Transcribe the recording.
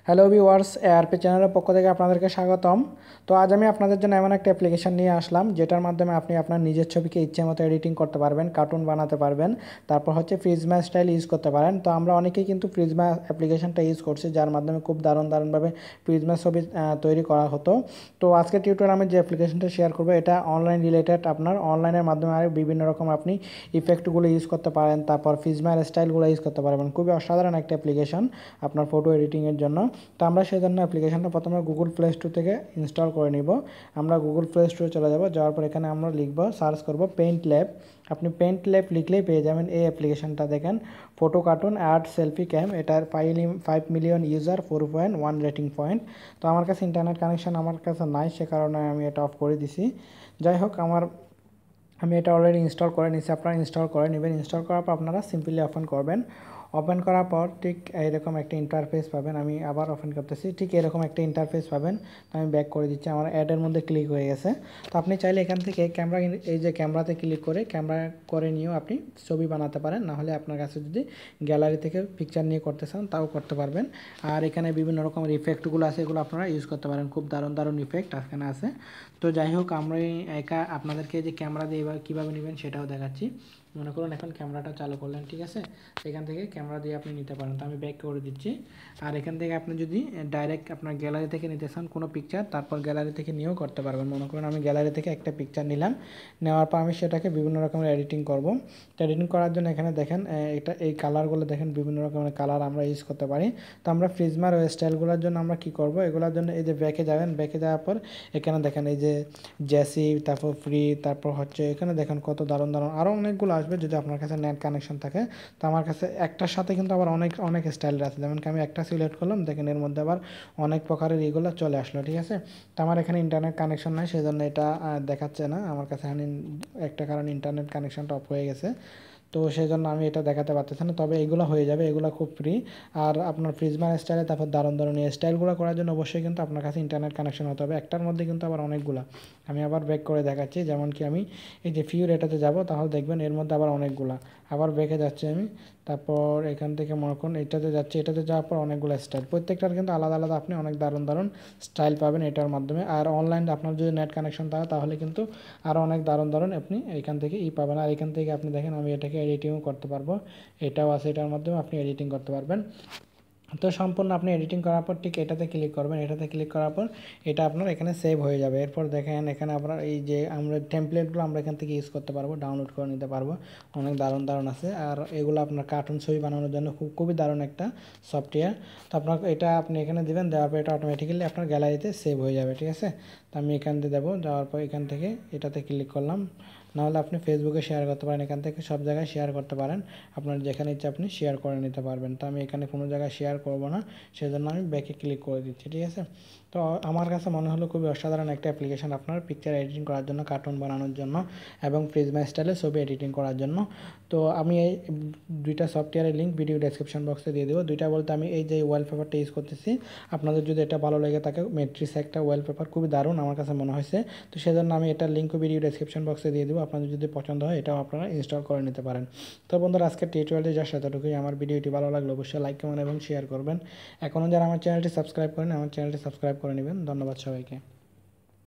Hello viewers, ARP চ্যানেলের পক্ষ থেকে আপনাদেরকে স্বাগতম। তো আজ আমি আপনাদের জন্য এমন একটা অ্যাপ্লিকেশন নিয়ে আসলাম যেটার মাধ্যমে আপনি আপনার নিজের ছবিকে ইচ্ছে মতো এডিটিং করতে পারবেন, কার্টুন বানাতে পারবেন, তারপর হচ্ছে প্রিজমা স্টাইল ইউজ করতে পারেন। তো আমরা অনেকেই কিন্তু প্রিজমা অ্যাপ্লিকেশনটা ইউজ করছি, যার মাধ্যমে খুব দারুণভাবে প্রিজমা ছবি তৈরি করা হতো। তো আজকে টিউটোরিয়ালে আমি যে অ্যাপ্লিকেশনটা শেয়ার করবো এটা অনলাইন রিলেটেড। আপনার অনলাইনের মাধ্যমে আর বিভিন্ন রকম আপনি ইফেক্টগুলো ইউজ করতে পারেন, তারপর প্রিজমার স্টাইলগুলো ইউজ করতে পারবেন। খুবই অসাধারণ একটা অ্যাপ্লিকেশন আপনার ফটো এডিটিংয়ের জন্য। তো আমরা সেই জন্য অ্যাপ্লিকেশনটা প্রথমে গুগল প্লে স্টোর থেকে ইনস্টল করে নিব। আমরা গুগল প্লে স্টোরে চলে যাব, যাওয়ার পর এখানে আমরা লিখব, সার্চ করব পেইন্ট ল্যাব। আপনি পেইন্ট ল্যাব লিখলেই পেয়ে যাবেন এই অ্যাপ্লিকেশনটা। দেখেন, ফটো কার্টুন আর্ট সেলফি ক্যাম, এটার 5 মিলিয়ন ইউজার, 4.1 রেটিং পয়েন্ট। তো আমার কাছে ইন্টারনেট কানেকশন আমার কাছে নাই, সে কারণে আমি এটা অফ করে দিছি। যাই হোক, আমি এটা অলরেডি ইনস্টল করে নিয়েছি, আপনারা ইনস্টল করে নেবেন। ইনস্টল করার পর আপনারা সিম্পলি ওপেন করবেন। ওপেন করার পর ঠিক এরকম একটা ইন্টারফেস পাবেন। আমি আবার ওপেন করতেছি, ঠিক এরকম একটা ইন্টারফেস পাবেন। তো আমি ব্যাক করে দিচ্ছি, আমার অ্যাডের মধ্যে ক্লিক হয়ে গেছে। তো আপনি চাইলে এখান থেকে ক্যামেরা, এই যে ক্যামেরাতে ক্লিক করে ক্যামেরা করে নিয়েও আপনি ছবি বানাতে পারেন। নাহলে আপনার কাছে যদি গ্যালারি থেকে পিকচার নিয়ে করতে চান তাও করতে পারবেন। আর এখানে বিভিন্ন রকমের ইফেক্টগুলো আছে, এগুলো আপনারা ইউজ করতে পারেন। খুব দারুণ ইফেক্ট এখানে আছে। তো যাই হোক, আমরা আপনাদেরকে যে ক্যামেরা দিয়ে কীভাবে নেবেন সেটাও দেখাচ্ছি। মনে করুন এখন ক্যামেরাটা চালু করলেন, ঠিক আছে? এখান থেকে ক্যামেরা দিয়ে আপনি নিতে পারেন। তো আমি ব্যাক করে দিচ্ছি। আর এখান থেকে আপনি যদি ডাইরেক্ট আপনার গ্যালারি থেকে নিতে চান কোনো পিকচার, তারপর গ্যালারি থেকে নিয়েও করতে পারবেন। মনে করুন আমি গ্যালারি থেকে একটা পিকচার নিলাম, নেওয়ার পর আমি সেটাকে বিভিন্ন রকমের এডিটিং করব। তো এডিটিং করার জন্য এখানে দেখেন, এই কালারগুলো দেখেন, বিভিন্ন রকমের কালার আমরা ইউজ করতে পারি। তো আমরা প্রিজমার ওই স্টাইলগুলোর জন্য আমরা কী করব, এগুলোর জন্য এই যে ব্যাকে যাবেন, ব্যাকে যাওয়ার পর এখানে দেখেন এই যে জেসি, তারপর ফ্রি, তারপর হচ্ছে এখানে দেখেন কত দারুণ আরও অনেকগুলো আসবে যদি আপনার কাছে নেট কানেকশন থাকে। তো আমার কাছে একটার সাথে কিন্তু আবার অনেক স্টাইলের আছে। যেমন কি আমি একটা সিলেক্ট করলাম, দেখেন এর মধ্যে আবার অনেক প্রকারের এগুলো চলে আসলো, ঠিক আছে? তো আমার এখানে ইন্টারনেট কানেকশন নাই, সেজন্য এটা দেখাচ্ছে না আমার কাছে। এখানে একটা কারণ ইন্টারনেট কানেকশনটা অফ হয়ে গেছে, তো সেই জন্য আমি এটা দেখাতে পারতেছি না। তবে এগুলো হয়ে যাবে, এগুলো খুব ফ্রি। আর আপনার প্রিজমার স্টাইলে তারপর দারুণ এই স্টাইলগুলো করার জন্য অবশ্যই কিন্তু আপনার কাছে ইন্টারনেট কানেকশন হতে হবে। একটার মধ্যে কিন্তু আবার অনেকগুলো। আমি আবার ব্যাক করে দেখাচ্ছি। যেমন কি আমি এই যে ফিউর এটাতে যাব, তাহলে দেখবেন এর মধ্যে আবার অনেকগুলা। আবার ব্যাকে যাচ্ছি আমি, তারপর এখান থেকে মনে করুন এটাতে যাচ্ছি, এটাতে যাওয়ার পর অনেকগুলো স্টাইল, প্রত্যেকটার কিন্তু আলাদা আপনি অনেক দারুণ স্টাইল পাবেন এটার মাধ্যমে। আর অনলাইন আপনার যদি নেট কানেকশন থাকে তাহলে কিন্তু আরও অনেক দারুণ আপনি এখান থেকে পাবেন। আর এখান থেকে আপনি দেখেন আমি এটাকে এডিটিংও করতে পারবো, এটাও আছে, এটার মাধ্যমে আপনি এডিটিং করতে পারবেন। তো সম্পূর্ণ আপনি এডিটিং করার পর ঠিক এটাতে ক্লিক করবেন। এটাতে ক্লিক করার পর এটা আপনার এখানে সেভ হয়ে যাবে। এরপর দেখেন এখানে আপনার এই যে আমরা টেমপ্লেটগুলো আমরা এখান থেকে ইউজ করতে পারবো, ডাউনলোড করে নিতে পারবো। অনেক দারুণ আছে। আর এগুলো আপনার কার্টুন ছবি বানানোর জন্য খুবই দারুণ একটা সফটওয়্যার। তো এটা আপনি এখানে দেবেন, দেওয়ার পর এটা অটোমেটিক্যালি আপনার গ্যালারিতে সেভ হয়ে যাবে, ঠিক আছে? তো আমি এখান থেকে দেবো, যাওয়ার পর এখান থেকে এটাতে ক্লিক করলাম। নাহলে আপনি ফেসবুকে শেয়ার করতে পারেন, এখান থেকে সব জায়গায় শেয়ার করতে পারেন। আপনার যেখানে ইচ্ছে আপনি শেয়ার করে নিতে পারবেন। তো আমি এখানে কোনো জায়গায় শেয়ার করব না, সেজন্য আমি ব্যাকে ক্লিক করে দিচ্ছি, ঠিক আছে? তো আমার কাছে মনে হলো খুবই অসাধারণ একটা অ্যাপ্লিকেশন আপনার পিকচার এডিটিং করার জন্য, কার্টুন বানানোর জন্য এবং প্রিজমা স্টাইলে ছবি এডিটিং করার জন্য। তো আমি এই দুইটা সফটওয়্যারের লিঙ্ক ভিডিও ডেসক্রিপশন বক্সে দিয়ে দেবো। দুইটা বলতে আমি এই যে ওয়ালপেপারটা ইউজ করতেছি, আপনাদের যদি এটা ভালো লেগে থাকে, ম্যাট্রিক্স একটা ওয়ালপেপার, খুবই দারুণ আমার কাছে মনে হয়েছে। তো সেজন্য আমি এটার লিঙ্কও ভিডিও ডেসক্রিপশন বক্সে দিয়ে দেবো। আপনাদের যদি পছন্দ হয় এটাও আপনারা ইনস্টল করে নিতে পারেন। তো বন্ধুরা, আজকের টিউটোরিয়ালটি যা এতটুকুই। আমার ভিডিওটি ভালো লাগলে অবশ্যই লাইক, কমেন্ট এবং শেয়ার করবেন। এখনও যারা আমার চ্যানেলটি সাবস্ক্রাইব করেন, আমার চ্যানেলটি সাবস্ক্রাইব করে নেবেন। ধন্যবাদ সবাইকে।